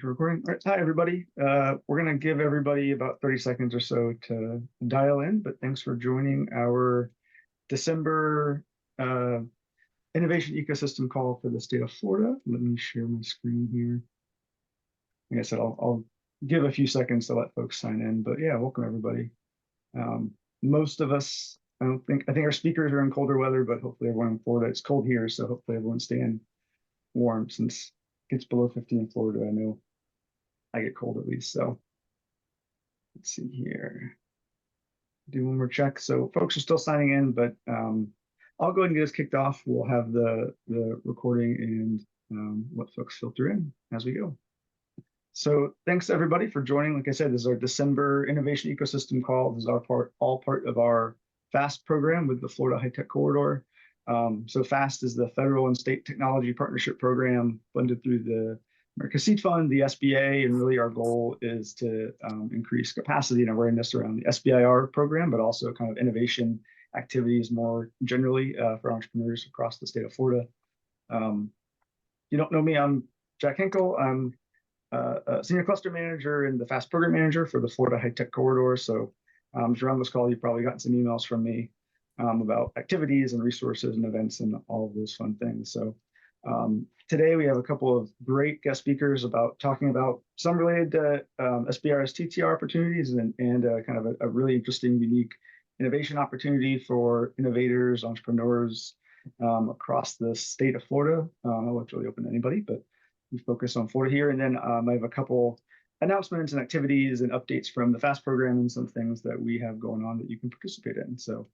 Recording. All right. Hi, everybody. We're going to give everybody about 30 seconds or so to dial in, but thanks for joining our December Innovation Ecosystem call for the state of Florida. Let me share my screen here. Like I said, I'll give a few seconds to let folks sign in, but yeah, welcome everybody. Most of us, I think our speakers are in colder weather, but hopefully everyone in Florida, it's cold here, so hopefully everyone's staying warm since it gets below 50 in Florida. I know I get cold at least. So let's see here. Do one more check. So folks are still signing in, but I'll go ahead and get us kicked off. We'll have the recording and let folks filter in as we go. So thanks everybody for joining. Like I said, this is our December Innovation Ecosystem call. This is all part of our FAST program with the Florida High Tech Corridor. So FAST is the Federal and State Technology Partnership Program funded through the America Seed Fund, the SBA, and really our goal is to increase capacity and awareness around the SBIR program, but also kind of innovation activities more generally for entrepreneurs across the state of Florida. You don't know me, I'm Jack Henkel. I'm a senior cluster manager and the FAST program manager for the Florida High Tech Corridor. So if you're on this call, you've probably gotten some emails from me about activities and resources and events and all of those fun things. So today we have a couple of great guest speakers talking about some related to SBIR's TTR opportunities and kind of a really interesting, unique innovation opportunity for innovators, entrepreneurs across the state of Florida. I don't know if it's really open to anybody, but we focus on Florida here. And then I have a couple announcements and activities and updates from the FAST program and some things that we have going on that you can participate in. So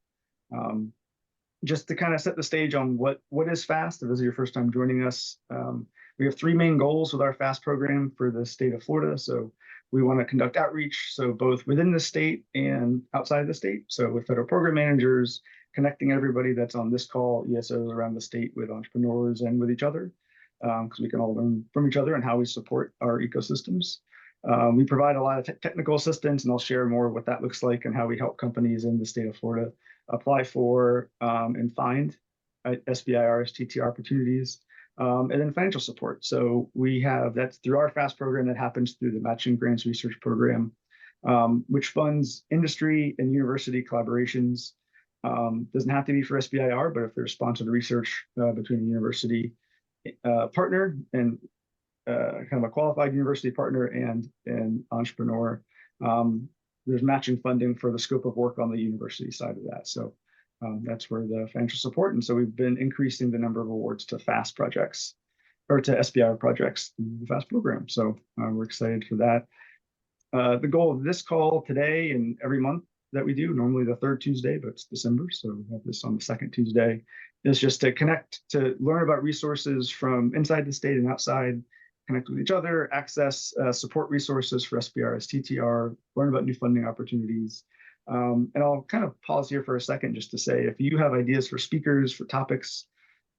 just to kind of set the stage on what is FAST, if this is your first time joining us, we have three main goals with our FAST program for the state of Florida. So we want to conduct outreach, so both within the state and outside the state. So with federal program managers, connecting everybody that's on this call, ESOs around the state with entrepreneurs and with each other, because we can all learn from each other and how we support our ecosystems. We provide a lot of technical assistance, and I'll share more of what that looks like and how we help companies in the state of Florida apply for and find SBIR's TTR opportunities, and then financial support. So that's through our FAST program that happens through the Matching Grants Research Program, which funds industry and university collaborations. Doesn't have to be for SBIR, but if there's sponsored research between a university partner and kind of a qualified university partner and an entrepreneur, there's matching funding for the scope of work on the university side of that. So that's where the financial support. And so we've been increasing the number of awards to FAST projects or to SBIR projects in the FAST program. So we're excited for that. The goal of this call today and every month that we do, normally the third Tuesday, but it's December, so we have this on the second Tuesday, is just to connect, to learn about resources from inside the state and outside, connect with each other, access support resources for SBIR's TTR, learn about new funding opportunities. And I'll kind of pause here for a second just to say, if you have ideas for speakers, for topics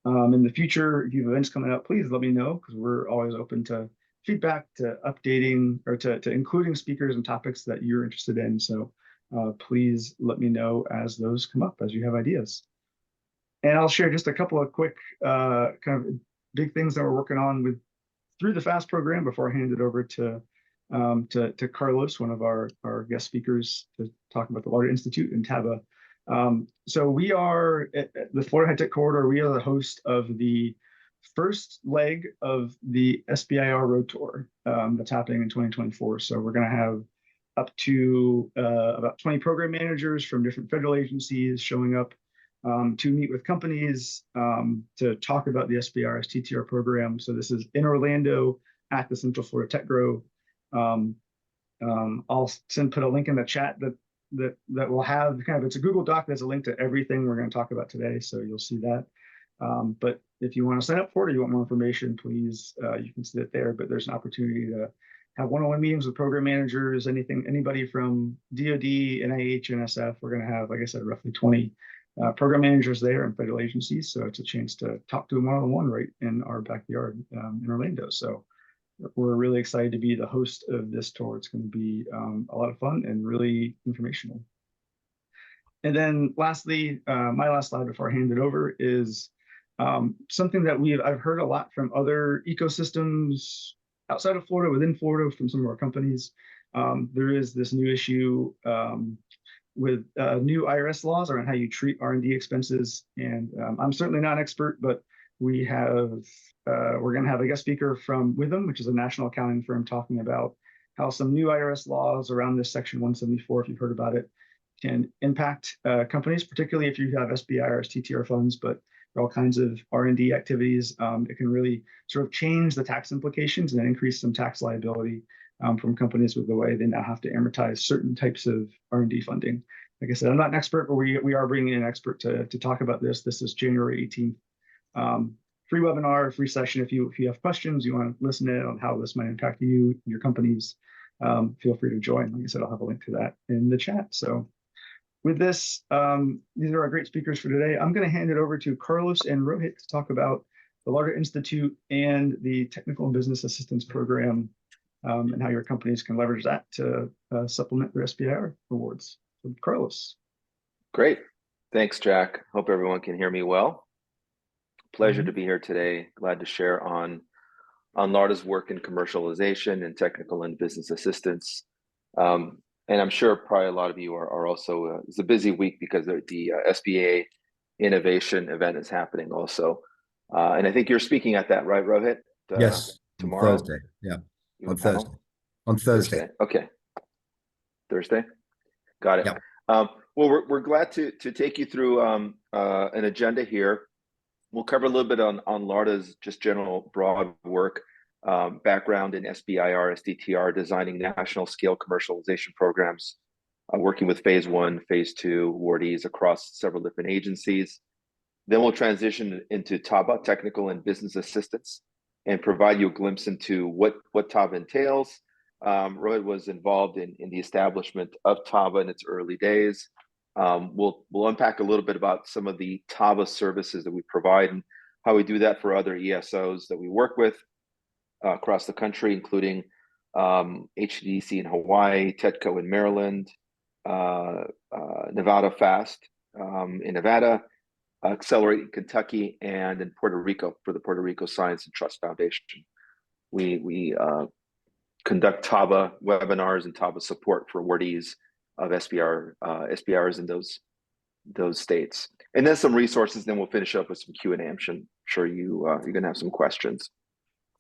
in the future, if you have events coming up, please let me know, because we're always open to feedback, to updating, or to including speakers and topics that you're interested in. So please let me know as those come up, as you have ideas. And I'll share just a couple of quick kind of big things that we're working on through the FAST program before I hand it over to Carlos, one of our guest speakers, to talk about the Larta Institute and Taba. So we are at the Florida High Tech Corridor. We are the host of the first leg of the SBIR Road Tour that's happening in 2024. So we're going to have up to about 20 program managers from different federal agencies showing up to meet with companies to talk about the SBIR's TTR program. So this is in Orlando at the Central Florida Tech Grove. I'll put a link in the chat that will have kind of, it's a Google Doc that's a link to everything we're going to talk about today. So you'll see that. But if you want to sign up for it or you want more information, please, you can see it there. But there's an opportunity to have one-on-one meetings with program managers, anybody from DoD, NIH, NSF. We're going to have, like I said, roughly 20 program managers there and federal agencies. So it's a chance to talk to them one-on-one right in our backyard in Orlando. So we're really excited to be the host of this tour. It's going to be a lot of fun and really informational. And then lastly, my last slide before I hand it over is Something that I've heard a lot from other ecosystems outside of Florida, within Florida, from some of our companies. There is this new issue with new IRS laws around how you treat R&D expenses. And I'm certainly not an expert, but we're going to have a guest speaker from Witham, which is a national accounting firm, talking about how some new IRS laws around this Section 174, if you've heard about it, can impact companies, particularly if you have SBIRs, TTR funds, but all kinds of R&D activities. It can really sort of change the tax implications and increase some tax liability from companies with the way they now have to amortize certain types of R&D funding. Like I said, I'm not an expert, but we are bringing in an expert to talk about this. This is January 18th. Free webinar, free session. If you have questions, you want to listen in on how this might impact you and your companies, feel free to join. Like I said, I'll have a link to that in the chat. So with this, these are our great speakers for today. I'm going to hand it over to Carlos and Rohit to talk about the Larta Institute and the Technical and Business Assistance Program, and how your companies can leverage that to supplement their SBIR rewards. So, Carlos. Great. Thanks, Jack. Hope everyone can hear me well. Pleasure to be here today. Glad to share on Larta's work in commercialization and technical and business assistance. And I'm sure probably a lot of you are also, it's a busy week because the SBA Innovation event is happening also. And I think you're speaking at that, right, Rohit? Yes, tomorrow? Thursday, yeah. On Thursday. On Thursday. Okay. Thursday? Got it. Yeah. Well, we're glad to take you through an agenda here. We'll cover a little bit on Larta's just general broad work, background in SBIR, SDTR, designing national scale commercialization programs, working with phase 1, phase 2 awardees across several different agencies. Then we'll transition into TABA, technical and business assistance, and provide you a glimpse into what TABA entails. Rohit was involved in the establishment of TABA in its early days. We'll unpack a little bit about some of the TABA services that we provide and how we do that for other ESOs that we work with across the country, including HDC in Hawaii, TEDCO in Maryland, Nevada Fast in Nevada, Accelerate in Kentucky, and in Puerto Rico for the Puerto Rico Science and Trust Foundation. We conduct TABA webinars and TABA support for awardees of SBIRs in those states. And then some resources, then we'll finish up with some Q&A. I'm sure you're going to have some questions.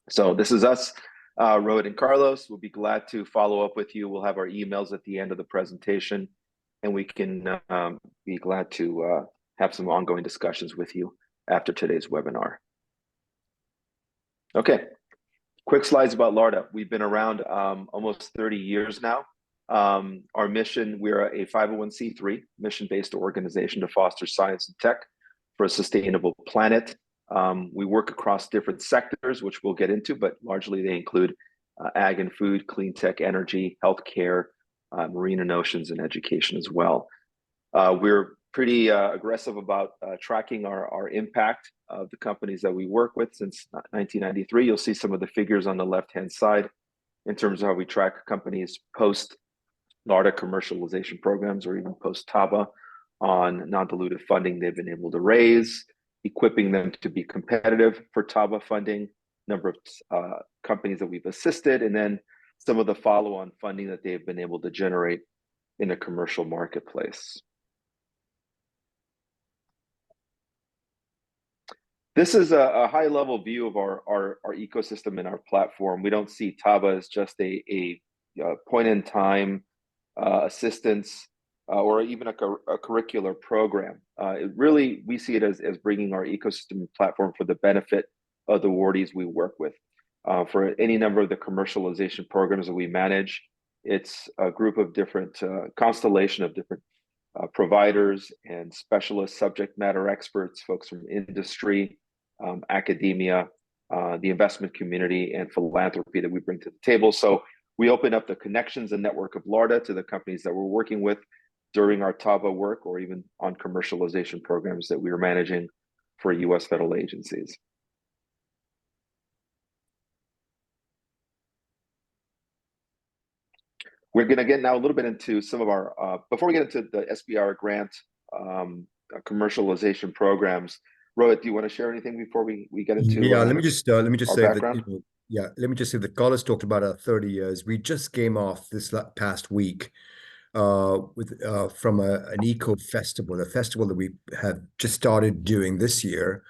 So this is us, Rohit and Carlos. We'll be glad to follow up with you. We'll have our emails at the end of the presentation, and we can be glad to have some ongoing discussions with you after today's webinar. Okay, quick slides about Larta. We've been around almost 30 years now. Our mission, we're a 501c3 mission-based organization to foster science and tech for a sustainable planet. We work across different sectors, which we'll get into, but largely they include ag and food, clean tech, energy, healthcare, marine and oceans, and education as well. We're pretty aggressive about tracking our impact of the companies that we work with since 1993. You'll see some of the figures on the left-hand side in terms of how we track companies post Larta commercialization programs or even post TABA on non-dilutive funding they've been able to raise, equipping them to be competitive for TABA funding, number of companies that we've assisted, and then some of the follow-on funding that they've been able to generate in a commercial marketplace. This is a high-level view of our ecosystem and our platform. We don't see TABA as just a point-in-time assistance or even a curricular program. We see it as bringing our ecosystem platform for the benefit of the awardees we work with. For any number of the commercialization programs that we manage, it's a group of different constellation of different providers and specialist subject matter experts, folks from industry, academia, the investment community, and philanthropy that we bring to the table. So we open up the connections and network of Larta to the companies that we're working with during our TABA work or even on commercialization programs that we are managing for U.S. federal agencies. We're going to get now a little bit into some of our, before we get into the SBIR grant commercialization programs, Rohit, do you want to share anything before we get into Yeah, let me just our say that, background? yeah, let me just say that Carlos talked about our 30 years. We just came off this past week with from an eco festival, a festival that we have just started doing this year,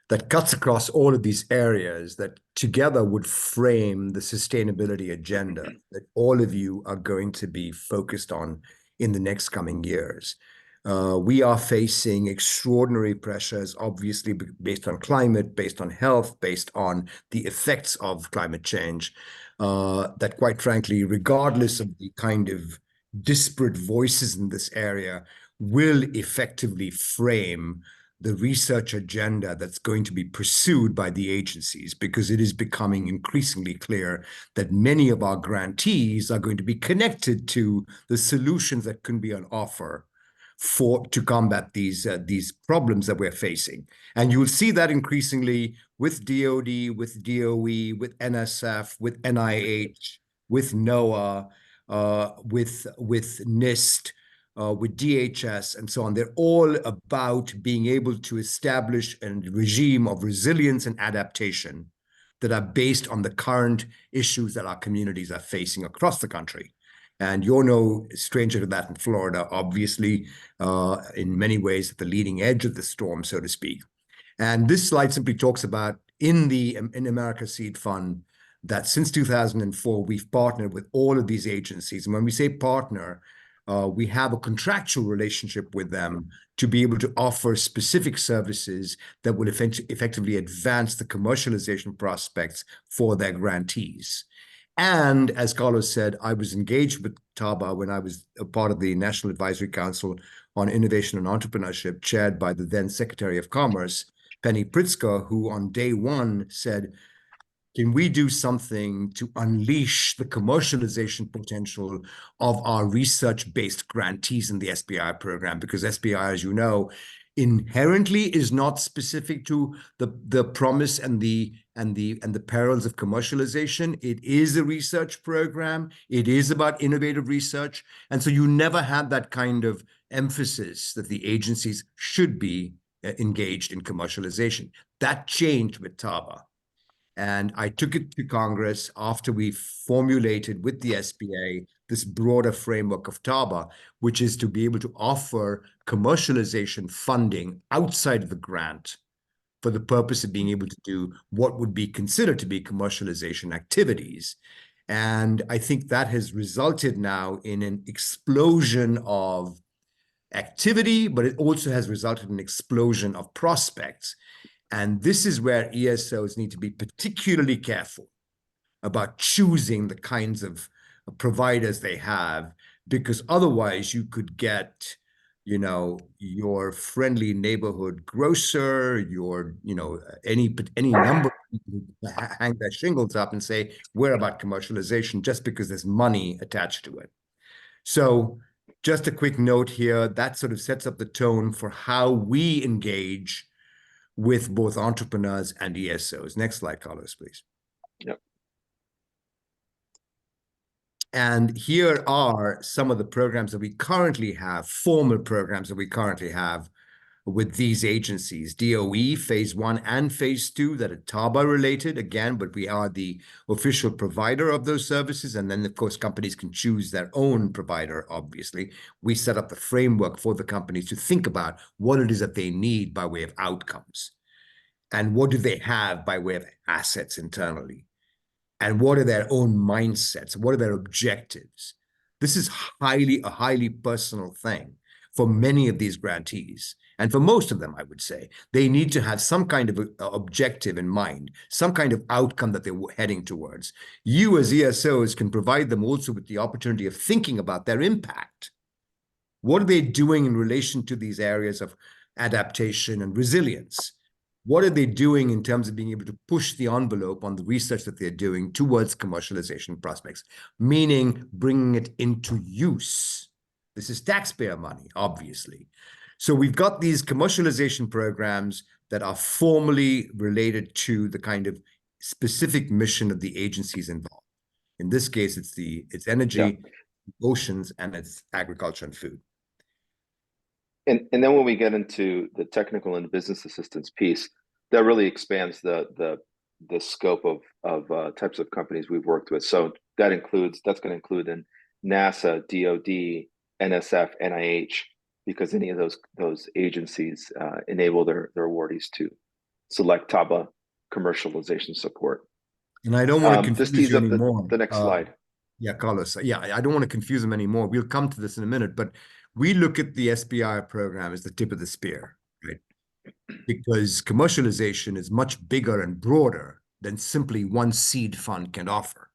that cuts across all of these areas that together would frame the sustainability agenda that all of you are going to be focused on in the next coming years. We are facing extraordinary pressures, obviously based on climate, based on health, based on the effects of climate change, that quite frankly, regardless of the kind of disparate voices in this area, will effectively frame the research agenda that's going to be pursued by the agencies, because it is becoming increasingly clear that many of our grantees are going to be connected to the solutions that can be on offer to combat these problems that we're facing. And you'll see that increasingly with DoD, with DOE, with NSF, with NIH, with NOAA, with NIST, with DHS, and so on. They're all about being able to establish a regime of resilience and adaptation that are based on the current issues that our communities are facing across the country. And you're no stranger to that in Florida, obviously, in many ways at the leading edge of the storm, so to speak. And this slide simply talks about in America Seed Fund that since 2004, we've partnered with all of these agencies. And when we say partner, we have a contractual relationship with them to be able to offer specific services that will effectively advance the commercialization prospects for their grantees. And as Carlos said, I was engaged with TABA when I was a part of the National Advisory Council on Innovation and Entrepreneurship, chaired by the then Secretary of Commerce, Penny Pritzker, who on day one said, can we do something to unleash the commercialization potential of our research-based grantees in the SBI program? Because SBI, as you know, inherently is not specific to the promise and the perils of commercialization. It is a research program. It is about innovative research. And so you never had that kind of emphasis that the agencies should be engaged in commercialization. That changed with TABA. And I took it to Congress after we formulated with the SBA this broader framework of TABA, which is to be able to offer commercialization funding outside of the grant for the purpose of being able to do what would be considered to be commercialization activities. And I think that has resulted now in an explosion of activity, but it also has resulted in an explosion of prospects. And this is where ESOs need to be particularly careful about choosing the kinds of providers they have, because otherwise you could get, your friendly neighborhood grocer, any number of people who hang their shingles up and say, we're about commercialization just because there's money attached to it. So just a quick note here, that sort of sets up the tone for how we engage with both entrepreneurs and ESOs. Next slide, Carlos, please. Yep. And here are some of the programs that we currently have, formal programs that we currently have with these agencies. DOE phase 1 and phase 2 that are TABA related, again, but we are the official provider of those services. And then, of course, companies can choose their own provider, obviously. We set up the framework for the companies to think about what it is that they need by way of outcomes. And what do they have by way of assets internally? And what are their own mindsets? What are their objectives? This is a highly personal thing for many of these grantees. And for most of them, I would say, they need to have some kind of objective in mind, some kind of outcome that they're heading towards. You as ESOs can provide them also with the opportunity of thinking about their impact. What are they doing in relation to these areas of adaptation and resilience? What are they doing in terms of being able to push the envelope on the research that they're doing towards commercialization prospects, meaning bringing it into use? This is taxpayer money, obviously. So we've got these commercialization programs that are formally related to the kind of specific mission of the agencies involved. In this case, it's energy, oceans, and it's agriculture and food. And then when we get into the technical and business assistance piece, that really expands the scope of types of companies we've worked with. So that's going to include in NASA, DoD, NSF, NIH, because any of those agencies enable their awardees to select TABA commercialization support. And I don't want to Just confuse tease you up anymore. the next slide. Yeah, Carlos. Yeah, I don't want to confuse them anymore. We'll come to this in a minute, but we look at the SBI program as the tip of the spear, right? Because commercialization is much bigger and broader than simply one seed fund can offer.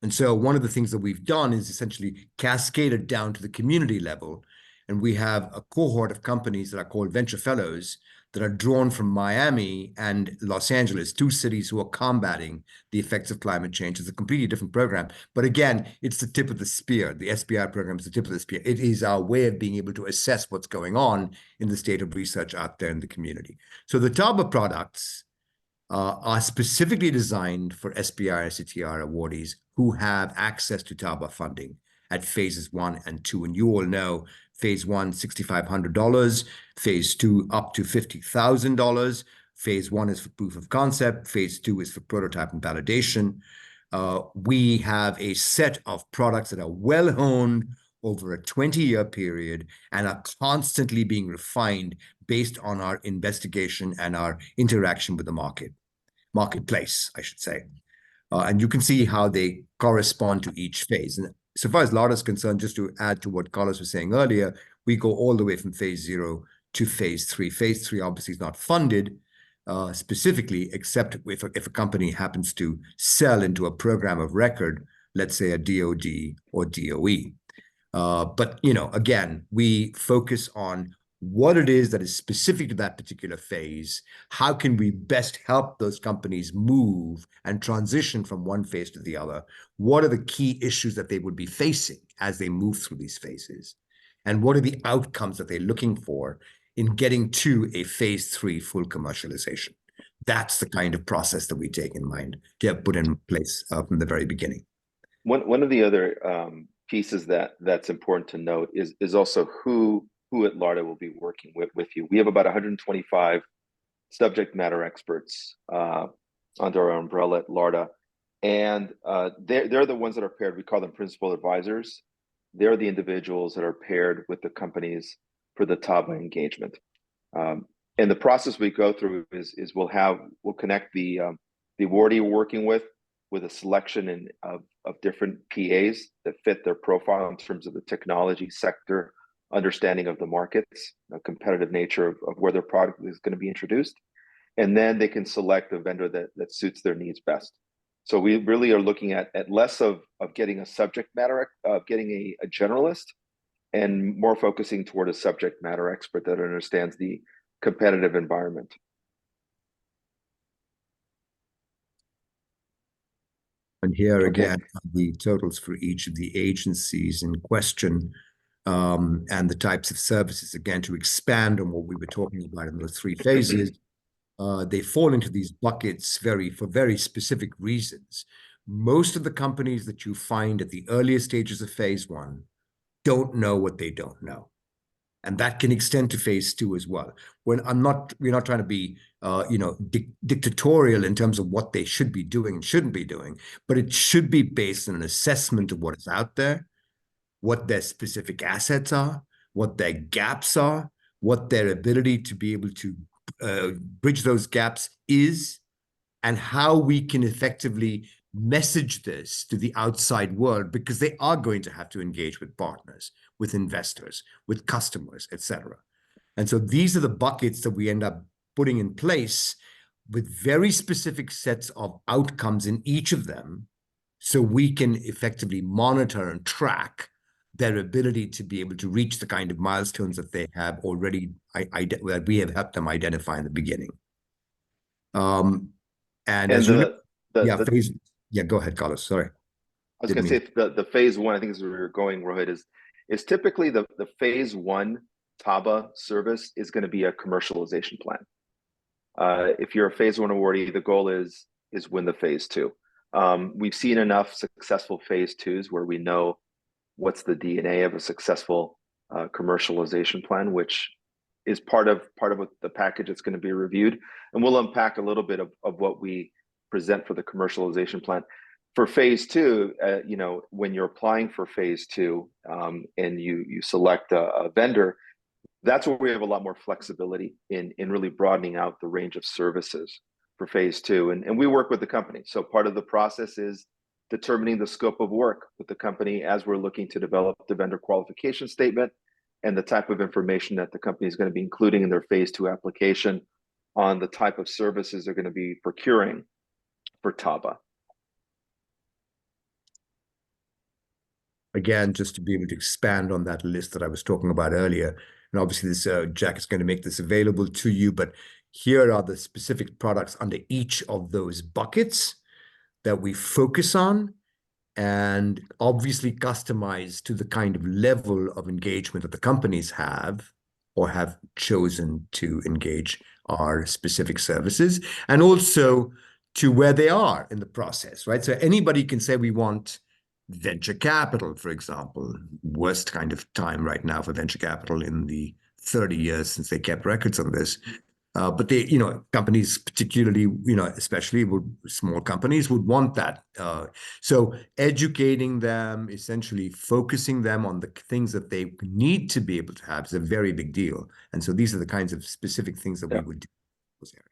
And so one of the things that we've done is essentially cascaded down to the community level. And we have a cohort of companies that are called venture fellows that are drawn from Miami and Los Angeles, two cities who are combating the effects of climate change. It's a completely different program. But again, it's the tip of the spear. The SBI program is the tip of the spear. It is our way of being able to assess what's going on in the state of research out there in the community. So the TABA products are specifically designed for SBI SCTR awardees who have access to TABA funding at phases 1 and 2. And you all know phase 1, $6,500, phase 2, up to $50,000. Phase 1 is for proof of concept, phase 2 is for prototype and validation. We have a set of products that are well honed over a 20-year period and are constantly being refined based on our investigation and our interaction with the marketplace, I should say. And you can see how they correspond to each phase. And so far as Larta is concerned, just to add to what Carlos was saying earlier, we go all the way from phase 0 to phase 3. Phase 3 obviously is not funded specifically, except if a company happens to sell into a program of record, let's say a DoD or DOE. But, again, we focus on what it is that is specific to that particular phase. How can we best help those companies move and transition from one phase to the other? What are the key issues that they would be facing as they move through these phases? And what are the outcomes that they're looking for in getting to a phase 3 full commercialization? That's the kind of process that we take in mind to have put in place from the very beginning. One of the other pieces that's important to note is also who at Larta will be working with you. We have about 125 subject matter experts under our umbrella at Larta, and they're the ones that are paired. We call them principal advisors. They're the individuals that are paired with the companies for the TABA engagement. And the process we go through is we'll connect the awardee we're working with a selection of different PAs that fit their profile in terms of the technology sector, understanding of the markets, the competitive nature of where their product is going to be introduced. And then they can select a vendor that suits their needs best. So we really are looking at less of getting a subject matter, getting a generalist, and more focusing toward a subject matter expert that understands the competitive environment. And here again, the totals for each of the agencies in question and the types of services, again, to expand on what we were talking about in those 3 phases. They fall into these buckets for very specific reasons. Most of the companies that you find at the earliest stages of phase 1 don't know what they don't know. And that can extend to phase 2 as well. We're not trying to be, dictatorial in terms of what they should be doing and shouldn't be doing, but it should be based on an assessment of what is out there, what their specific assets are, what their gaps are, what their ability to be able to bridge those gaps is, and how we can effectively message this to the outside world, because they are going to have to engage with partners, with investors, with customers, etc. And so these are the buckets that we end up putting in place with very specific sets of outcomes in each of them, so we can effectively monitor and track their ability to be able to reach the kind of milestones that they have already, that we have helped them identify in the beginning. Go ahead, Carlos. Sorry. I was going to say the phase 1, I think is where you're going, Rohit, is typically the phase 1 TABA service is going to be a commercialization plan. If you're a phase 1 awardee, the goal is win the phase 2. We've seen enough successful phase 2s where we know what's the DNA of a successful commercialization plan, which is part of what the package that's going to be reviewed. And we'll unpack a little bit of what we present for the commercialization plan. For phase two, you know, when you're applying for phase two and you select a vendor, that's where we have a lot more flexibility in really broadening out the range of services for phase two. And we work with the company. So part of the process is determining the scope of work with the company as we're looking to develop the vendor qualification statement and the type of information that the company is going to be including in their phase two application on the type of services they're going to be procuring for TABA. Again, just to be able to expand on that list that I was talking about earlier, and obviously this Jack is going to make this available to you, but here are the specific products under each of those buckets that we focus on, and obviously customized to the kind of level of engagement that the companies have or have chosen to engage our specific services, and also to where they are in the process, right? So anybody can say we want venture capital, for example. Worst kind of time right now for venture capital in the 30 years since they kept records on this. But they, you know, companies particularly, you know, especially small companies would want that. So educating them, essentially focusing them on the things that they need to be able to have is a very big deal. And so these are the kinds of specific things that we would do in those areas.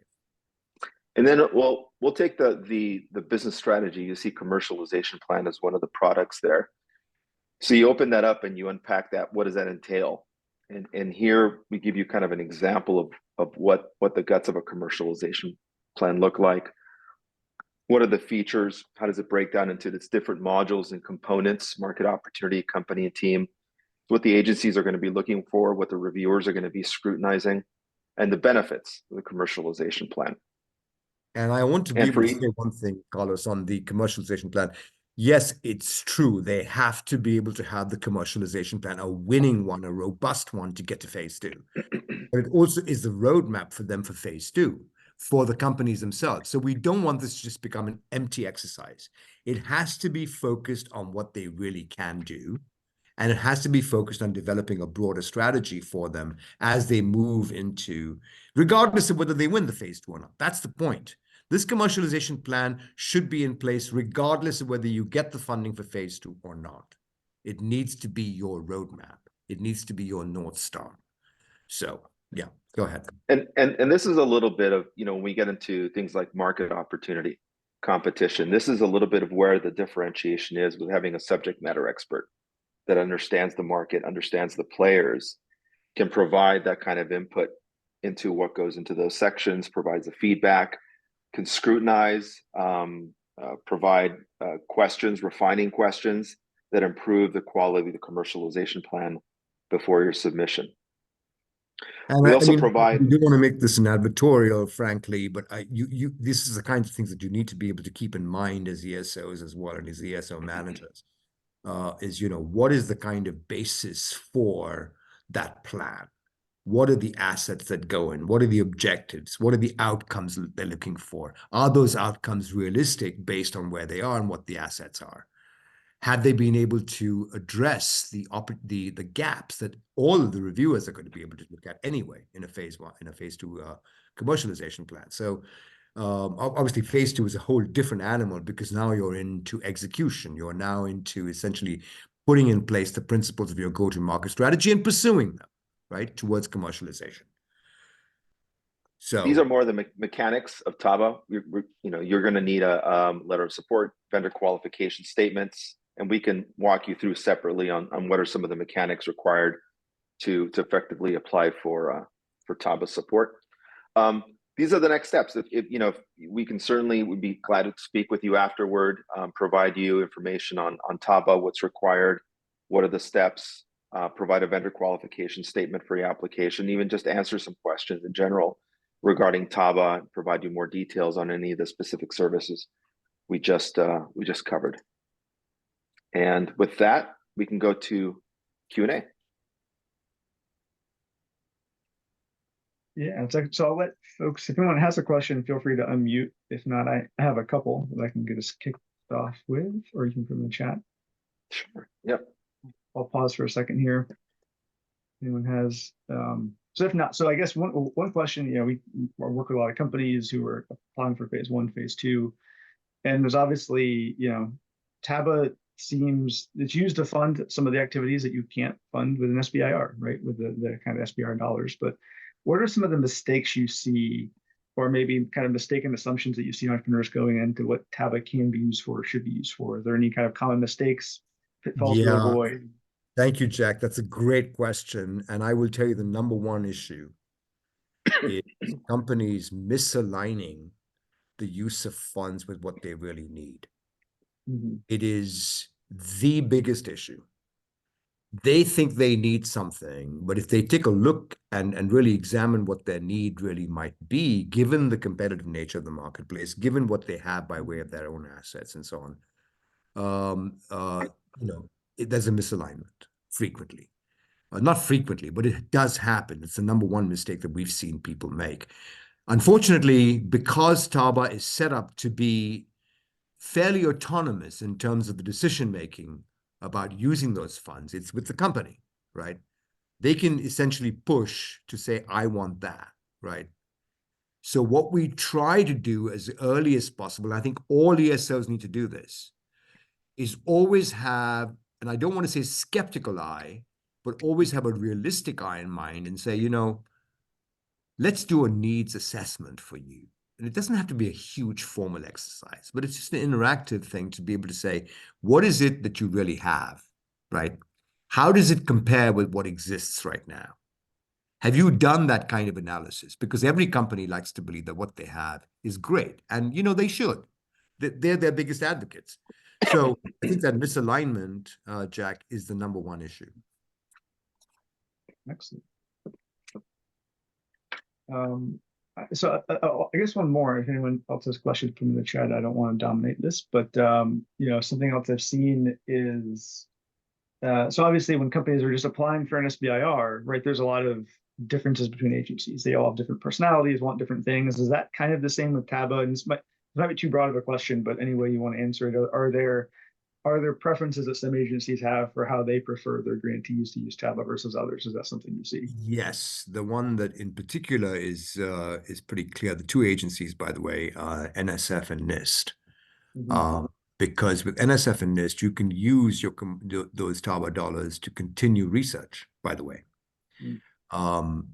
And then we'll take the business strategy. You see commercialization plan as one of the products there. So you open that up and you unpack that. What does that entail? And here we give you kind of an example of what the guts of a commercialization plan look like. What are the features? How does it break down into its different modules and components, market opportunity, company, and team? What the agencies are going to be looking for, what the reviewers are going to be scrutinizing, and the benefits of the commercialization plan. And I want to be able to say one thing, Carlos, on the commercialization plan. Yes, it's true. They have to be able to have the commercialization plan, a winning one, a robust one to get to phase two. But it also is the roadmap for them for phase two, for the companies themselves. So we don't want this to just become an empty exercise. It has to be focused on what they really can do. And it has to be focused on developing a broader strategy for them as they move into, regardless of whether they win the phase two or not. That's the point. This commercialization plan should be in place regardless of whether you get the funding for phase two or not. It needs to be your roadmap. It needs to be your North Star. So, yeah, go ahead. And this is a little bit of, you know, when we get into things like market opportunity, competition, this is a little bit of where the differentiation is with having a subject matter expert that understands the market, understands the players, can provide that kind of input into what goes into those sections, provides the feedback, can scrutinize, provide questions, refining questions that improve the quality of the commercialization plan before your submission. And we also provide. We do want to make this an advertorial, frankly, but this is the kinds of things that you need to be able to keep in mind as ESOs as well, and as ESO managers. Is, you know, what is the kind of basis for that plan? What are the assets that go in? What are the objectives? What are the outcomes that they're looking for? Are those outcomes realistic based on where they are and what the assets are? Have they been able to address the gaps that all of the reviewers are going to be able to look at anyway in a phase one, in a phase two commercialization plan? So obviously phase two is a whole different animal because now you're into execution. You're now into essentially putting in place the principles of your go-to-market strategy and pursuing them, right, towards commercialization. So these are more the mechanics of TABA. You know, you're going to need a letter of support, vendor qualification statements, and we can walk you through separately on what are some of the mechanics required to effectively apply for TABA support. These are the next steps. If you know, we can certainly would be glad to speak with you afterward, provide you information on TABA, what's required, what are the steps, provide a vendor qualification statement for your application, even just answer some questions in general regarding TABA, provide you more details on any of the specific services we just covered. And with that, we can go to Q&A. Yeah, so I'll let folks, if anyone has a question, feel free to unmute. If not, I have a couple that I can get us kicked off with, or you can put in the chat. Sure. Yep. I'll pause for a second here. anyone has. So if not, so I guess one question, we work with a lot of companies who are applying for phase one, phase two, and there's obviously, TABA seems it's used to fund some of the activities that you can't fund with an SBIR, right? With the kind of SBIR dollars. But what are some of the mistakes you see, or maybe kind of mistaken assumptions that you see entrepreneurs going into what TABA can be used for or should be used for? Are there any kind of common mistakes, pitfalls to Yeah, avoid? thank you, Jack. That's a great question. And I will tell you the number one issue is companies misaligning the use of funds with what they really need. Mhm. It is the biggest issue. They think they need something, but if they take a look and really examine what their need really might be, given the competitive nature of the marketplace, given what they have by way of their own assets and so on, um, uh, there's a misalignment frequently. Not frequently, but it does happen. It's the number one mistake that we've seen people make. Unfortunately, because TABA is set up to be fairly autonomous in terms of the decision making about using those funds, it's with the company, right? They can essentially push to say, I want that, right? So what we try to do as early as possible, I think all ESOs need to do this, is always have, and I don't want to say skeptical eye, but always have a realistic eye in mind and say, let's do a needs assessment for you. And it doesn't have to be a huge formal exercise, but it's just an interactive thing to be able to say, what is it that you really have, right? How does it compare with what exists right now? Have you done that kind of analysis? Because every company likes to believe that what they have is great. And, they should. They're their biggest advocates. So I think that misalignment, Jack, is the number one issue. Excellent. So I guess one more, if anyone else has questions, put them in the chat. I don't want to dominate this, but something else I've seen is so obviously when companies are just applying for an SBIR, right, there's a lot of differences between agencies. They all have different personalities, want different things. Is that kind of the same with TABA? And this might be too broad of a question, but any way you want to answer it, are there preferences that some agencies have for how they prefer their grantees to use TABA versus others? Is that something you see? Yes, the one that in particular is pretty clear. The two agencies, by the way, NSF and NIST. Mhm. Because with NSF and NIST, you can use those TABA dollars to continue research, by the way. Mm.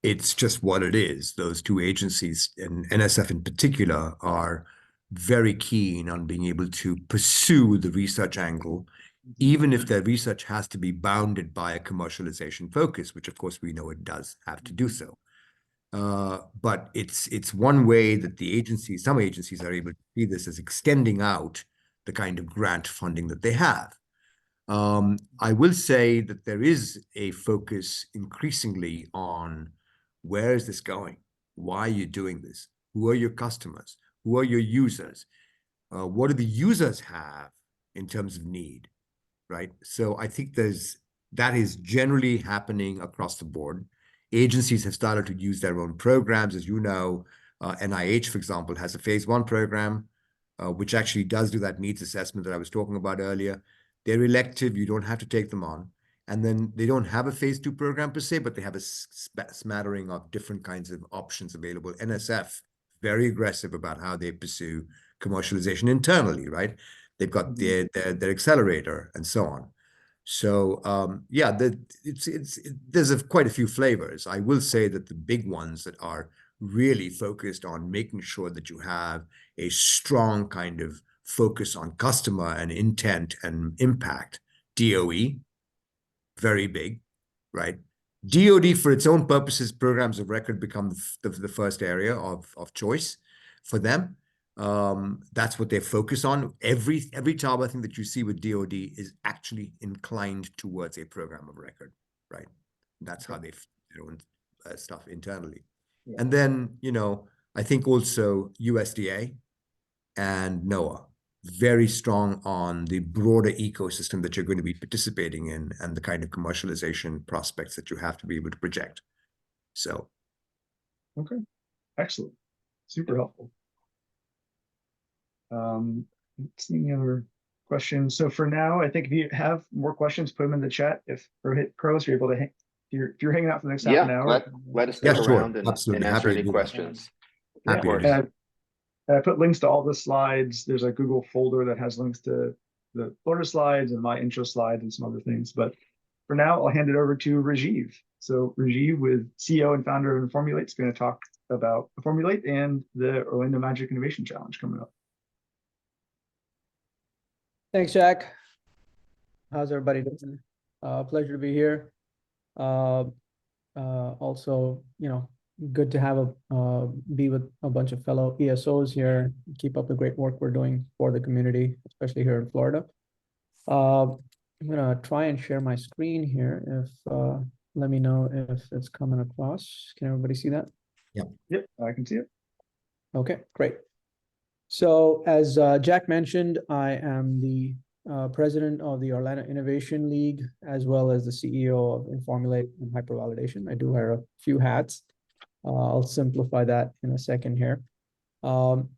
It's just what it is. Those two agencies, and NSF in particular, are very keen on being able to pursue the research angle, even if their research has to be bounded by a commercialization focus, which of course we know it does have to do so. But it's one way that some agencies are able to see this as extending out the kind of grant funding that they have. I will say that there is a focus increasingly on where is this going? Why are you doing this? Who are your customers? Who are your users? What do the users have in terms of need, right? So I think that is generally happening across the board. Agencies have started to use their own programs. As you know, NIH, for example, has a phase one program, which actually does do that needs assessment that I was talking about earlier. They're elective. You don't have to take them on. And then they don't have a phase two program per se, but they have a smattering of different kinds of options available. NSF, very aggressive about how they pursue commercialization internally, right? They've got their accelerator and so on. So yeah, there's quite a few flavors. I will say that the big ones that are really focused on making sure that you have a strong kind of focus on customer and intent and impact. DOE, very big, right? DoD, for its own purposes, programs of record become the first area of choice for them. That's what they focus on. Every TABA thing that you see with DoD is actually inclined towards a program of record, right? That's how they their own stuff internally. Yeah. And then, I think also USDA and NOAA, very strong on the broader ecosystem that you're going to be participating in and the kind of commercialization prospects that you have to be able to project. So. Okay, excellent. Super helpful. Let's see any other questions. So for now, I think if you have more questions, put them in the chat. If Rohit, Carlos, you're able to if you're hanging out for the next half an Yeah, hour. glad to Yeah, stick sure. around and Absolutely. answer Happy to any do that. questions. Yeah, Of Happy to do course. that. I put links to all the slides. There's a Google folder that has links to the Florida slides and my intro slides and some other things. But for now, I'll hand it over to Rajiv. So Rajiv, with CEO and founder of Informulate, is going to talk about Informulate and the Orlando Magic Innovation Challenge coming up. Thanks, Jack. How's everybody doing? Pleasure to be here. Also, good to have be with a bunch of fellow ESOs here. Keep up the great work we're doing for the community, especially here in Florida. I'm gonna try and share my screen here. Let me know if it's coming across. Can everybody see that? Yep, I can see it. Okay, great. So as Jack mentioned, I am the president of the Orlando Innovation League, as well as the CEO of Informulate and Hypervalidation. I do wear a few hats. I'll simplify that in a second here. So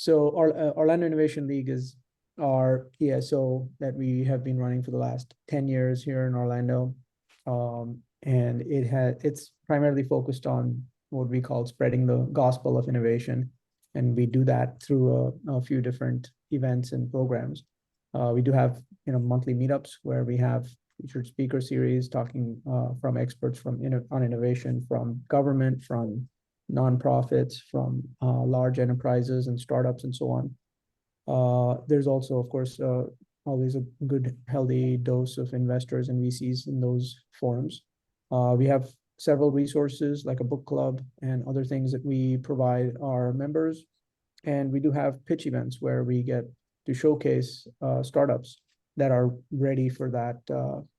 Orlando Innovation League is our ESO that we have been running for the last 10 years here in Orlando. And it's primarily focused on what we call spreading the gospel of innovation. And we do that through a few different events and programs. We do have monthly meetups where we have featured speaker series talking from experts on innovation, from government, from nonprofits, from large enterprises and startups and so on. There's also, of course, always a good, healthy dose of investors and VCs in those forums. We have several resources like a book club and other things that we provide our members. And we do have pitch events where we get to showcase startups that are ready for that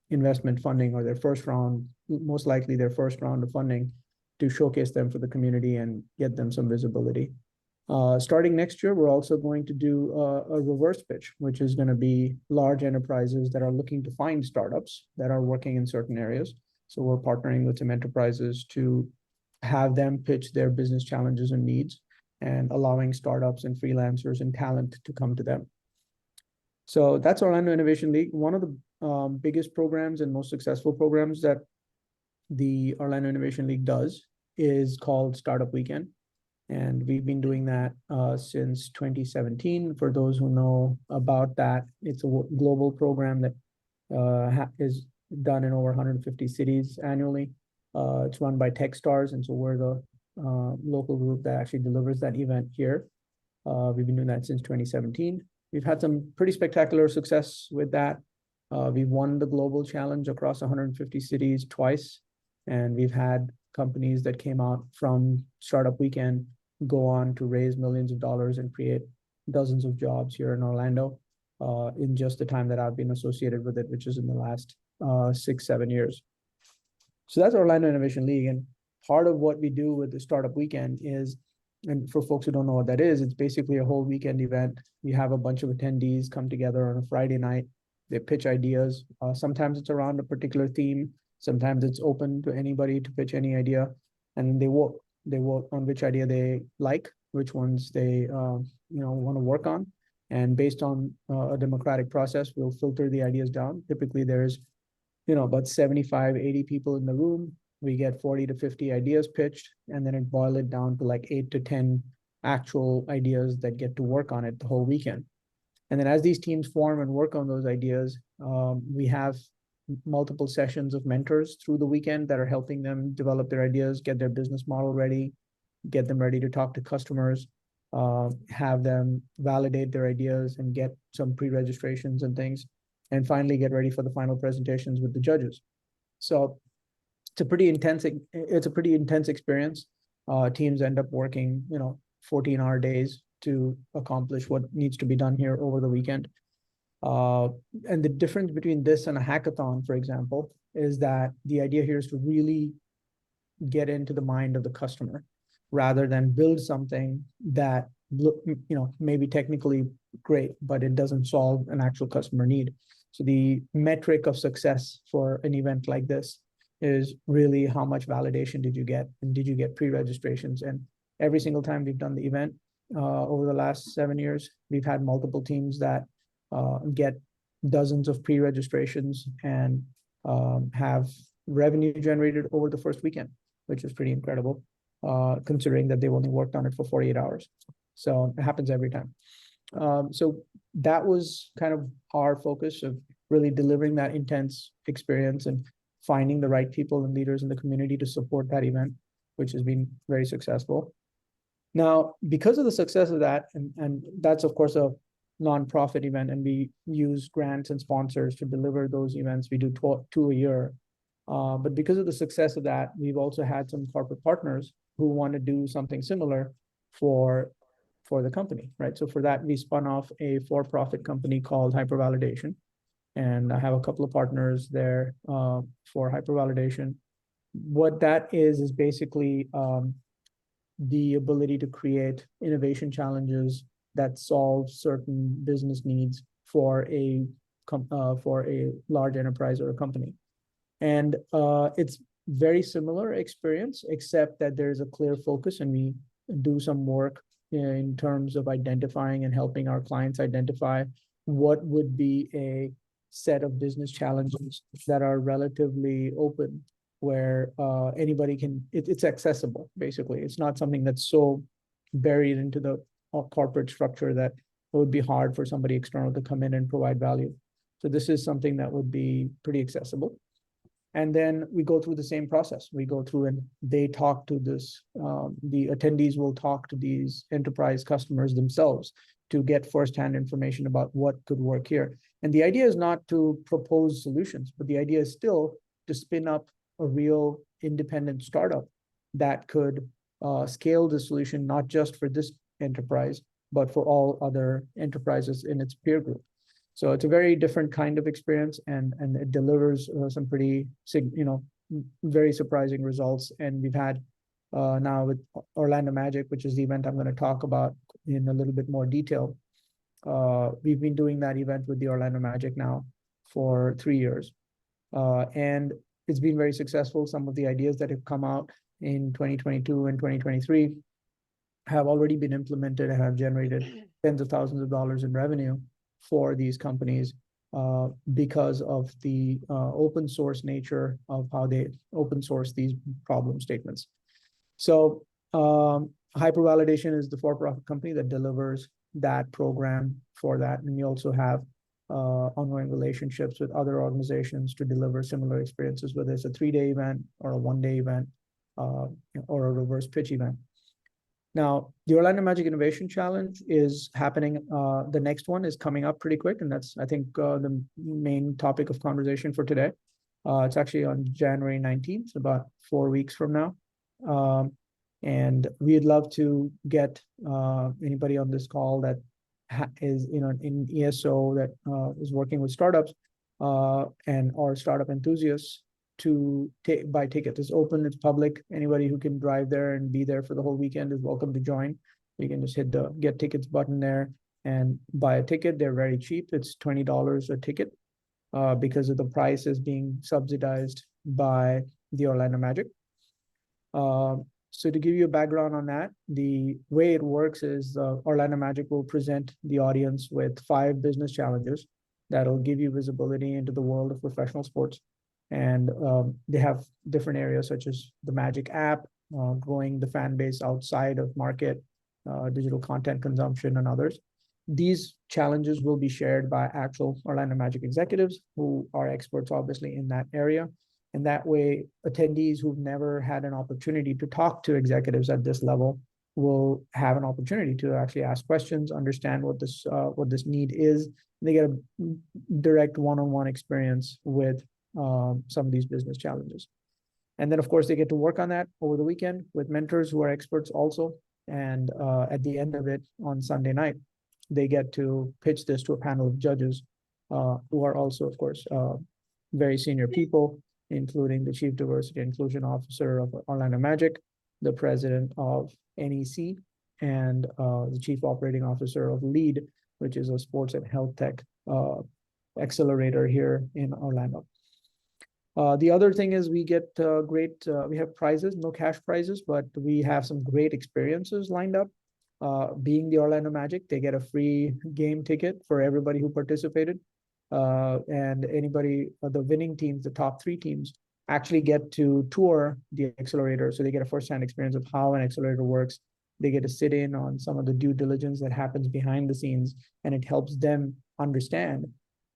investment funding or their first round, most likely their first round of funding, to showcase them for the community and get them some visibility. Starting next year, we're also going to do a reverse pitch, which is going to be large enterprises that are looking to find startups that are working in certain areas. So we're partnering with some enterprises to have them pitch their business challenges and needs, and allowing startups and freelancers and talent to come to them. So that's Orlando Innovation League. One of the biggest programs and most successful programs that the Orlando Innovation League does is called Startup Weekend. And we've been doing that since 2017. For those who know about that, it's a global program that is done in over 150 cities annually. It's run by Techstars, and so we're the local group that actually delivers that event here. We've been doing that since 2017. We've had some pretty spectacular success with that. We've won the global challenge across 150 cities twice, and we've had companies that came out from Startup Weekend go on to raise millions of dollars and create dozens of jobs here in Orlando in just the time that I've been associated with it, which is in the last 6-7 years. So that's Orlando Innovation League. And part of what we do with the Startup Weekend is, and for folks who don't know what that is, it's basically a whole weekend event. We have a bunch of attendees come together on a Friday night. They pitch ideas. Sometimes it's around a particular theme. Sometimes it's open to anybody to pitch any idea. And they vote on which idea they like, which ones they want to work on. And based on a democratic process, we'll filter the ideas down. Typically, there's about 75, 80 people in the room. We get 40 to 50 ideas pitched, and then it boil it down to like 8 to 10 actual ideas that get to work on it the whole weekend. And then as these teams form and work on those ideas, we have multiple sessions of mentors through the weekend that are helping them develop their ideas, get their business model ready, get them ready to talk to customers, have them validate their ideas and get some pre-registrations and things, and finally get ready for the final presentations with the judges. So it's a pretty intense experience. Teams end up working 14-hour days to accomplish what needs to be done here over the weekend. And the difference between this and a hackathon, for example, is that the idea here is to really get into the mind of the customer rather than build something that may be technically great, but it doesn't solve an actual customer need. So the metric of success for an event like this is really how much validation did you get, and did you get pre-registrations? And every single time we've done the event over the last 7 years, we've had multiple teams that get dozens of pre-registrations and have revenue generated over the first weekend, which is pretty incredible, considering that they've only worked on it for 48 hours. So it happens every time. So that was kind of our focus of really delivering that intense experience and finding the right people and leaders in the community to support that event, which has been very successful. Now, because of the success of that, and that's of course a nonprofit event, and we use grants and sponsors to deliver those events. We do two a year. But because of the success of that, we've also had some corporate partners who want to do something similar for the company, right? So for that, we spun off a for-profit company called Hypervalidation. And I have a couple of partners there for Hypervalidation. What that is basically the ability to create innovation challenges that solve certain business needs for a large enterprise or a company. And it's very similar experience, except that there's a clear focus, and we do some work in terms of identifying and helping our clients identify what would be a set of business challenges that are relatively open, where anybody can, it's accessible, basically. It's not something that's so buried into the corporate structure that it would be hard for somebody external to come in and provide value. So this is something that would be pretty accessible. And then we go through the same process. We go through and they talk to this, the attendees will talk to these enterprise customers themselves to get firsthand information about what could work here. And the idea is not to propose solutions, but the idea is still to spin up a real independent startup that could scale the solution, not just for this enterprise, but for all other enterprises in its peer group. So it's a very different kind of experience, and it delivers some pretty, very surprising results. And we've had now with Orlando Magic, which is the event I'm going to talk about in a little bit more detail. We've been doing that event with the Orlando Magic now for 3 years. And it's been very successful. Some of the ideas that have come out in 2022 and 2023 have already been implemented and have generated tens of thousands of dollars in revenue for these companies because of the open source nature of how they open source these problem statements. So Hypervalidation is the for-profit company that delivers that program for that. And we also have ongoing relationships with other organizations to deliver similar experiences, whether it's a 3-day event or a 1-day event or a reverse pitch event. Now, the Orlando Magic Innovation Challenge is happening. The next one is coming up pretty quick, and that's, I think, the main topic of conversation for today. It's actually on January 19th, about 4 weeks from now. And we'd love to get anybody on this call that is in ESO that is working with startups and or startup enthusiasts to buy tickets. It's open, it's public. Anybody who can drive there and be there for the whole weekend is welcome to join. You can just hit the get tickets button there and buy a ticket. They're very cheap. It's $20 a ticket because of the price is being subsidized by the Orlando Magic. So to give you a background on that, the way it works is Orlando Magic will present the audience with 5 business challenges that'll give you visibility into the world of professional sports. And they have different areas such as the Magic app, growing the fan base outside of market, digital content consumption, and others. These challenges will be shared by actual Orlando Magic executives who are experts, obviously, in that area. And that way, attendees who've never had an opportunity to talk to executives at this level will have an opportunity to actually ask questions, understand what this need is. They get a direct one-on-one experience with some of these business challenges. And then, of course, they get to work on that over the weekend with mentors who are experts also. And at the end of it on Sunday night, they get to pitch this to a panel of judges who are also, of course, very senior people, including the Chief Diversity and Inclusion Officer of Orlando Magic, the President of NEC, and the Chief Operating Officer of LEAD, which is a sports and health tech accelerator here in Orlando. The other thing is we get we have prizes, no cash prizes, but we have some great experiences lined up. Being the Orlando Magic, they get a free game ticket for everybody who participated. And anybody, the winning teams, the top 3 teams, actually get to tour the accelerator. So they get a firsthand experience of how an accelerator works. They get to sit in on some of the due diligence that happens behind the scenes, and it helps them understand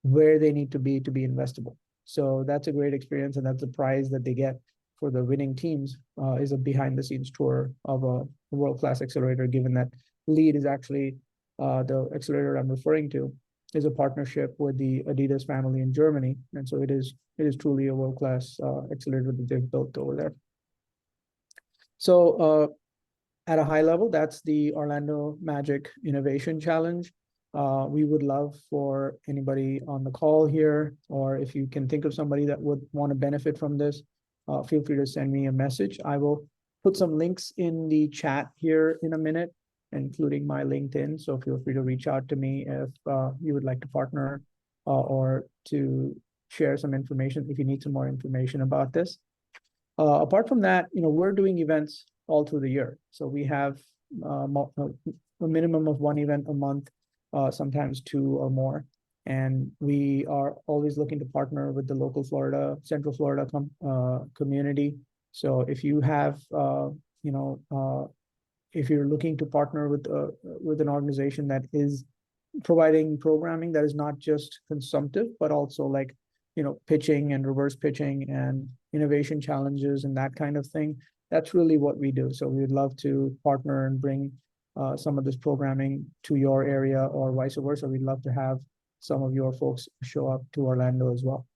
where they need to be investable. So that's a great experience, and that's the prize that they get for the winning teams, is a behind the scenes tour of a world-class accelerator, given that LEAD is actually the accelerator I'm referring to is a partnership with the Adidas family in Germany. And so it is truly a world-class accelerator that they've built over there. So at a high level, that's the Orlando Magic Innovation Challenge. We would love for anybody on the call here, or if you can think of somebody that would want to benefit from this, feel free to send me a message. I will put some links in the chat here in a minute, including my LinkedIn. So feel free to reach out to me if you would like to partner or to share some information if you need some more information about this. Apart from that, we're doing events all through the year. So we have a minimum of one event a month, sometimes two or more. And we are always looking to partner with the local Central Florida community. So if you have, if you're looking to partner with an organization that is providing programming that is not just consumptive, but also like, pitching and reverse pitching and innovation challenges and that kind of thing, that's really what we do. So we'd love to partner and bring some of this programming to your area, or vice versa. We'd love to have some of your folks show up to Orlando as well.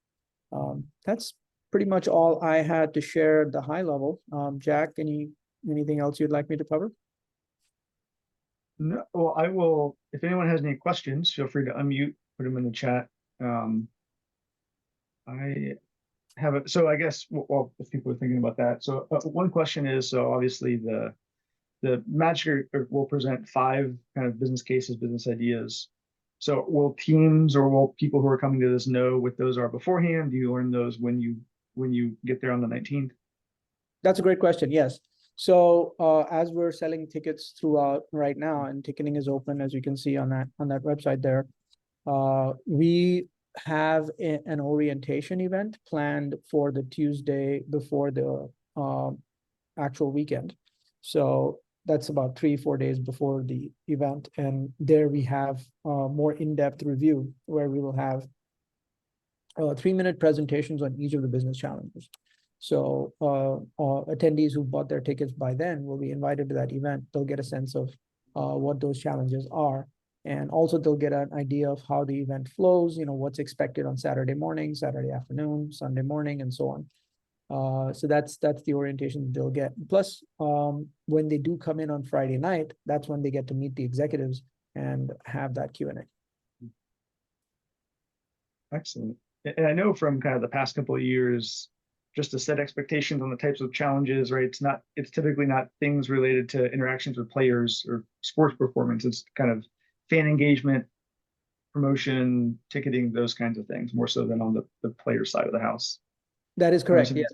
That's pretty much all I had to share at the high level. Jack, anything else you'd like me to cover? No, well, I will, if anyone has any questions, feel free to unmute, put them in the chat. I have it. So I guess, well, if people are thinking about that. So one question is, so obviously the Magic will present 5 kind of business cases, business ideas. So will teams or will people who are coming to this know what those are beforehand? Do you learn those when you get there on the 19th? That's a great question. Yes. So as we're selling tickets throughout right now, and ticketing is open, as you can see on that website there, we have an orientation event planned for the Tuesday before the actual weekend. So that's about 3-4 days before the event. And there we have more in-depth review where we will have 3-minute presentations on each of the business challenges. So attendees who bought their tickets by then will be invited to that event. They'll get a sense of what those challenges are. And also they'll get an idea of how the event flows, what's expected on Saturday morning, Saturday afternoon, Sunday morning, and so on. So that's the orientation they'll get. Plus, when they do come in on Friday night, that's when they get to meet the executives and have that Q&A. Excellent. And I know from kind of the past couple of years, just to set expectations on the types of challenges, right? It's typically not things related to interactions with players or sports performance. It's kind of fan engagement, promotion, ticketing, those kinds of things, more so than on the player side of the house. That is correct. Yes.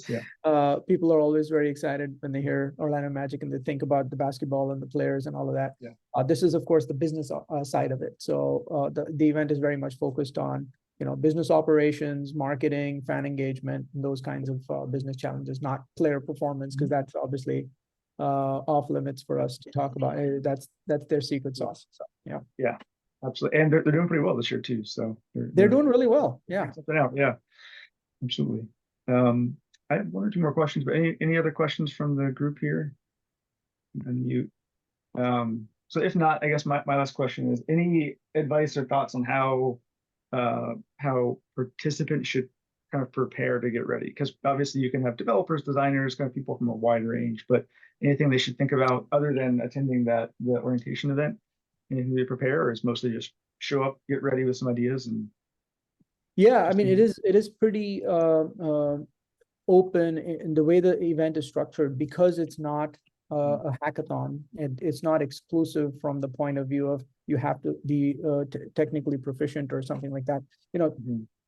Yeah. People are always very excited when they hear Orlando Magic and they think about the basketball and the players and all of that. Yeah. This is, of course, the business side of it. So the event is very much focused on business operations, marketing, fan engagement, and those kinds of business challenges, not player performance, because that's obviously off limits for us to talk about. That's their secret sauce. So yeah. Yeah, absolutely. And they're doing pretty well this year too. So they're doing really well. Yeah. Something out. Yeah, absolutely. I have 1 or 2 more questions, but any other questions from the group here? Unmute. So if not, I guess my last question is, any advice or thoughts on how participants should kind of prepare to get ready? Because obviously you can have developers, designers, kind of people from a wide range, but anything they should think about other than attending the orientation event? Anything to prepare, or is mostly just show up, get ready with some ideas? And yeah, I mean, it is pretty open in the way the event is structured, because it's not a hackathon, and it's not exclusive from the point of view of you have to be technically proficient or something like that.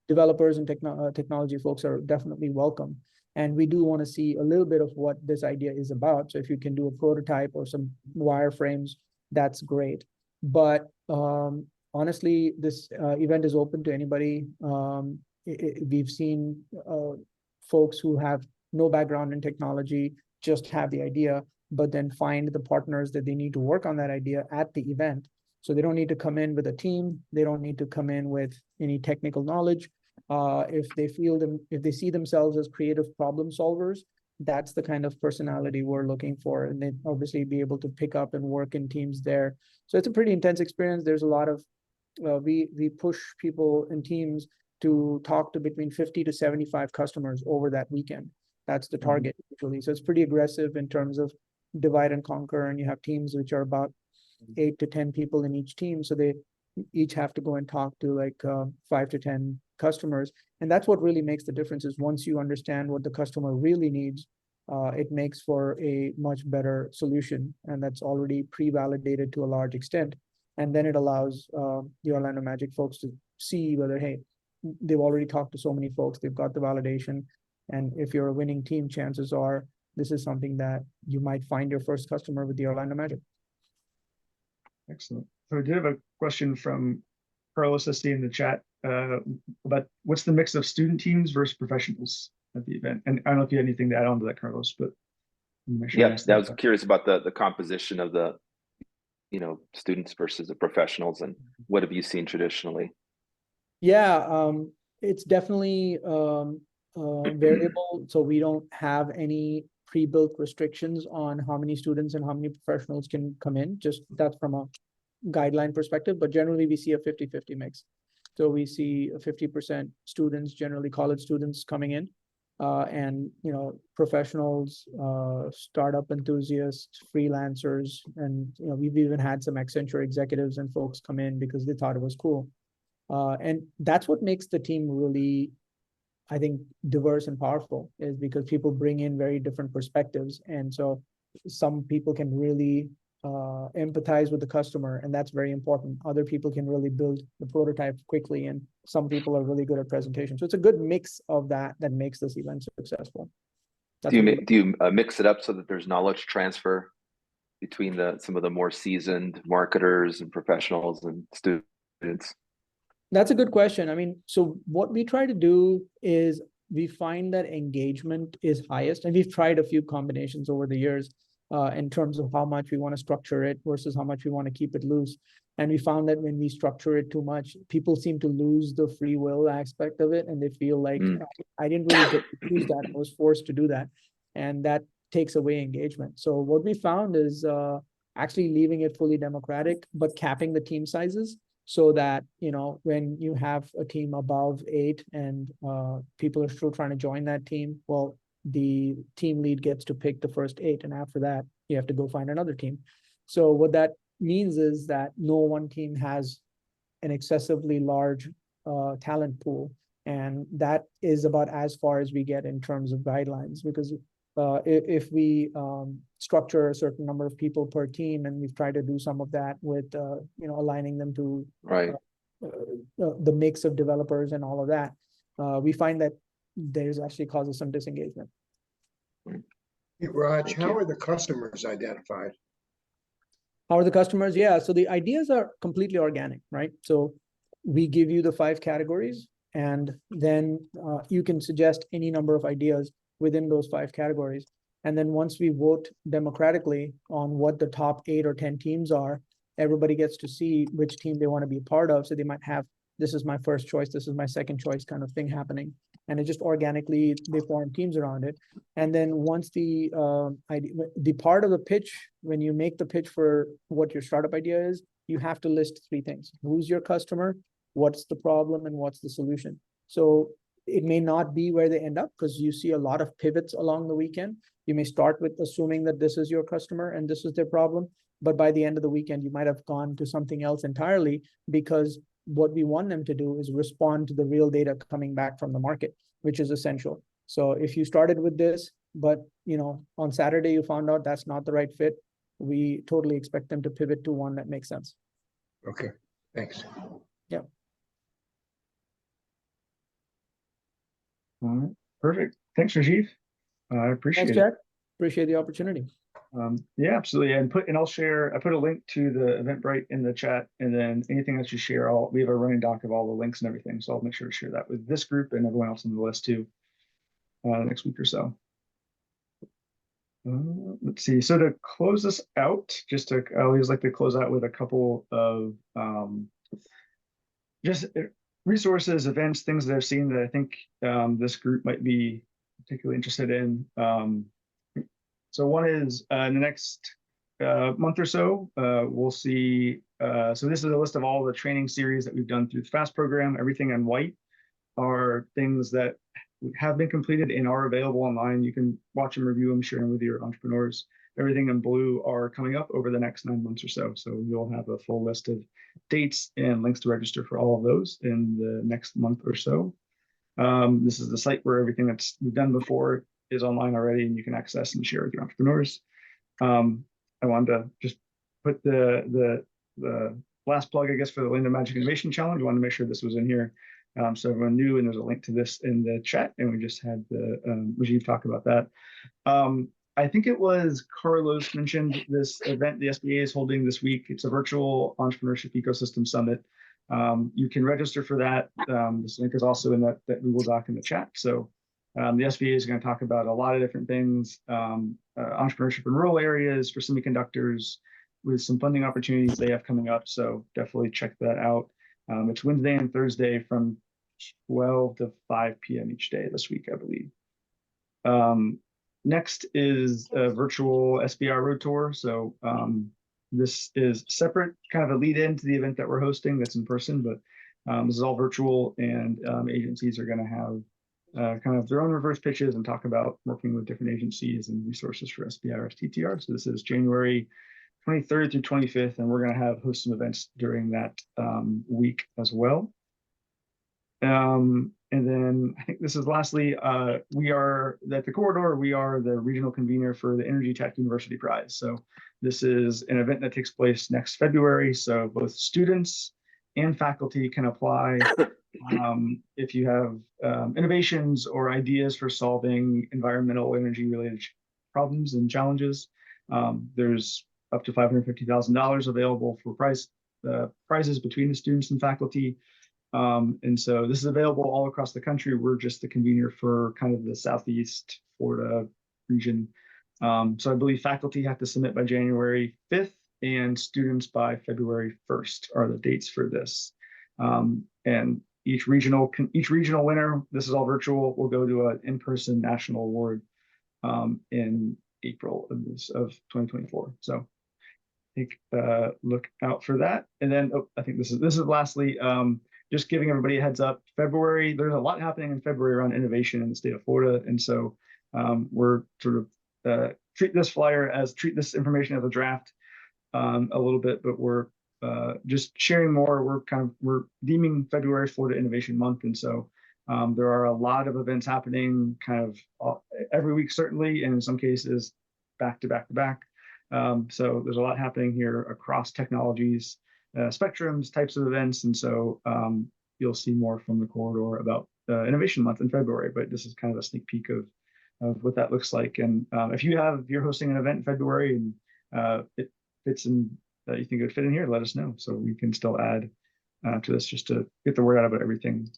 Developers and technology folks are definitely welcome. And we do want to see a little bit of what this idea is about. So if you can do a prototype or some wireframes, that's great. But honestly, this event is open to anybody. We've seen folks who have no background in technology, just have the idea, but then find the partners that they need to work on that idea at the event. So they don't need to come in with a team. They don't need to come in with any technical knowledge. If they see themselves as creative problem solvers, that's the kind of personality we're looking for. And then obviously be able to pick up and work in teams there. So it's a pretty intense experience. There's a lot of, we push people in teams to talk to between 50 to 75 customers over that weekend. That's the target usually. So it's pretty aggressive in terms of divide and conquer. And you have teams which are about 8 to 10 people in each team. So they each have to go and talk to like 5 to 10 customers. And that's what really makes the difference is once you understand what the customer really needs, it makes for a much better solution. And that's already pre-validated to a large extent. And then it allows the Orlando Magic folks to see whether, hey, they've already talked to so many folks, they've got the validation. And if you're a winning team, chances are this is something that you might find your first customer with the Orlando Magic. Excellent. So I did have a question from Carlos I see in the chat about what's the mix of student teams versus professionals at the event? And I don't know if you had anything to add on to that, Carlos, but yeah, I was curious about the composition of the students versus the professionals, and what have you seen traditionally? Yeah, it's definitely variable. So we don't have any pre-built restrictions on how many students and how many professionals can come in. Just that's from a guideline perspective, but generally we see a 50-50 mix. So we see 50% students, generally college students coming in, and professionals, startup enthusiasts, freelancers, and we've even had some Accenture executives and folks come in because they thought it was cool. And that's what makes the team really, I think, diverse and powerful, is because people bring in very different perspectives. And so some people can really empathize with the customer, and that's very important. Other people can really build the prototype quickly, and some people are really good at presentation. So it's a good mix of that makes this event successful. Do you mix it up so that there's knowledge transfer between some of the more seasoned marketers and professionals and students? That's a good question. I mean, so what we try to do is we find that engagement is highest, and we've tried a few combinations over the years in terms of how much we want to structure it versus how much we want to keep it loose. And we found that when we structure it too much, people seem to lose the free will aspect of it, and they feel like I didn't really get to choose that. I was forced to do that, and that takes away engagement. So what we found is actually leaving it fully democratic, but capping the team sizes, so that when you have a team above 8 and people are still trying to join that team, well, the team lead gets to pick the first 8, and after that you have to go find another team. So what that means is that no one team has an excessively large talent pool, and that is about as far as we get in terms of guidelines. Because if we structure a certain number of people per team, and we've tried to do some of that with aligning them to the mix of developers and all of that, we find that there's actually causes some disengagement. Hey, Raj, how are the customers identified? How are the customers? Yeah, so the ideas are completely organic, right? So we give you the 5 categories, and then you can suggest any number of ideas within those 5 categories. And then once we vote democratically on what the top 8 or 10 teams are, everybody gets to see which team they want to be a part of. So they might have, this is my first choice, this is my second choice kind of thing happening. And it just organically, they form teams around it. And then once the part of the pitch, when you make the pitch for what your startup idea is, you have to list 3 things. Who's your customer? What's the problem? And what's the solution? So it may not be where they end up, because you see a lot of pivots along the weekend. You may start with assuming that this is your customer and this is their problem, but by the end of the weekend, you might have gone to something else entirely, because what we want them to do is respond to the real data coming back from the market, which is essential. So if you started with this, but on Saturday you found out that's not the right fit, we totally expect them to pivot to one that makes sense. Okay, thanks. Yeah. All right, perfect. Thanks, Rajiv. I appreciate Thanks, Jack. Appreciate the opportunity. Yeah, absolutely. And I put a link to the Eventbrite in the chat, and then anything that you share, we have a running doc of all the links and everything. So I'll make sure to share that with this group and everyone else on the list too. next week or so. Let's see. So to close this out, I always like to close out with a couple of just resources, events, things that I've seen that I think this group might be particularly interested in. So one is in the next month or so, we'll see. So this is a list of all the training series that we've done through the FAST program. Everything in white are things that have been completed and are available online. You can watch them, review them, share them with your entrepreneurs. Everything in blue are coming up over the next 9 months or so. So you'll have a full list of dates and links to register for all of those in the next month or so. This is the site where everything that's we've done before is online already, and you can access and share with your entrepreneurs. I wanted to just put the last plug, I guess, for the Land of Magic Innovation Challenge. I wanted to make sure this was in here. So everyone knew, and there's a link to this in the chat, and we just had the Rajiv talk about that. I think it was Carlos mentioned this event the SBA is holding this week. It's a virtual entrepreneurship ecosystem summit. You can register for that. This link is also in that Google Doc in the chat. So the SBA is going to talk about a lot of different things, entrepreneurship in rural areas for semiconductors, with some funding opportunities they have coming up. So definitely check that out. It's Wednesday and Thursday from 12 to 5 p.m. each day this week, I believe. Next is a virtual SBR Road Tour. So this is separate, kind of a lead in to the event that we're hosting that's in person, but this is all virtual, and agencies are going to have kind of their own reverse pitches and talk about working with different agencies and resources for SBIR STTR. So this is January 23rd through 25th, and we're going to host some events during that week as well. And then I think this is lastly, we are at the corridor, we are the regional convener for the Energy Tech University Prize. So this is an event that takes place next February. So both students and faculty can apply if you have innovations or ideas for solving environmental energy related problems and challenges. There's up to $550,000 available for prizes between the students and faculty. And so this is available all across the country. We're just the convener for kind of the Southeast Florida region. So I believe faculty have to submit by January 5th and students by February 1st are the dates for this. And each regional winner, this is all virtual, will go to an in-person national award in April of 2024. So take look out for that. And then I think this is lastly, just giving everybody a heads up. February, there's a lot happening in February around innovation in the state of Florida, and so we're sort of treat this information as a draft a little bit, but we're just sharing more. We're deeming February Florida Innovation Month, and so there are a lot of events happening kind of every week, certainly, and in some cases back to back to back. So there's a lot happening here across technologies, spectrums, types of events, and so you'll see more from the corridor about Innovation Month in February. But this is kind of a sneak peek of what that looks like. And if you're hosting an event in February and it fits in, you think it would fit in here, let us know so we can still add to this just to get the word out about everything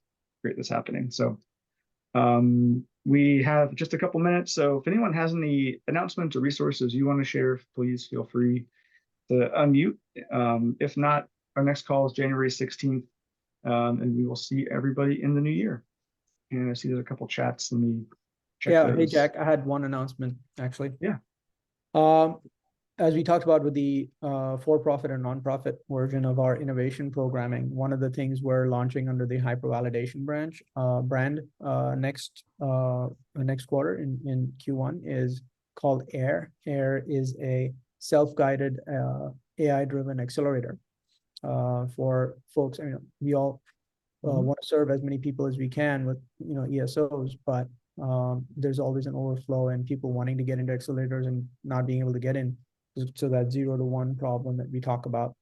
great that's happening. So we have just a couple minutes. So if anyone has any announcements or resources you want to share, please feel free to unmute. If not, our next call is January 16th, and we will see everybody in the new year. And I see there's a couple chats. Let me check those. Hey, Jack, I had one announcement, actually. Yeah. As we talked about with the for-profit and nonprofit version of our innovation programming, one of the things we're launching under the hypervalidation brand next quarter in Q1 is called AIR. AIR is a self-guided AI-driven accelerator for folks. We all want to serve as many people as we can with ESOs, but there's always an overflow and people wanting to get into accelerators and not being able to get in. So that 0 to 1 problem that we talk about.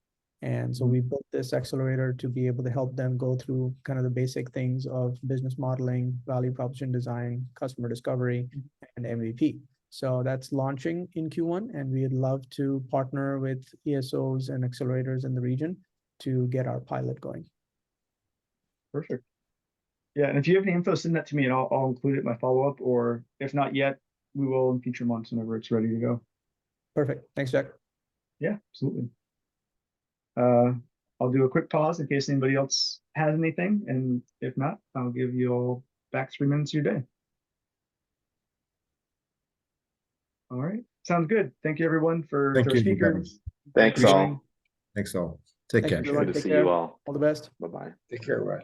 And so we built this accelerator to be able to help them go through kind of the basic things of business modeling, value proposition design, customer discovery, and MVP. So that's launching in Q1, and we'd love to partner with ESOs and accelerators in the region to get our pilot going. Perfect. Yeah, and if you have any info, send that to me and I'll include it in my follow-up, or if not yet, we will in future months whenever it's ready to go. Perfect. Thanks, Jack. Yeah, absolutely. I'll do a quick pause in case anybody else has anything, and if not, I'll give you all back 3 minutes of your day. All right, sounds good. Thank you, everyone, for Thank our you, everybody. speakers. Thanks for all. joining. Thanks all. Take Thanks, care. everyone. Good to Take see care. you all. All the best. Bye-bye. Take care, Raj.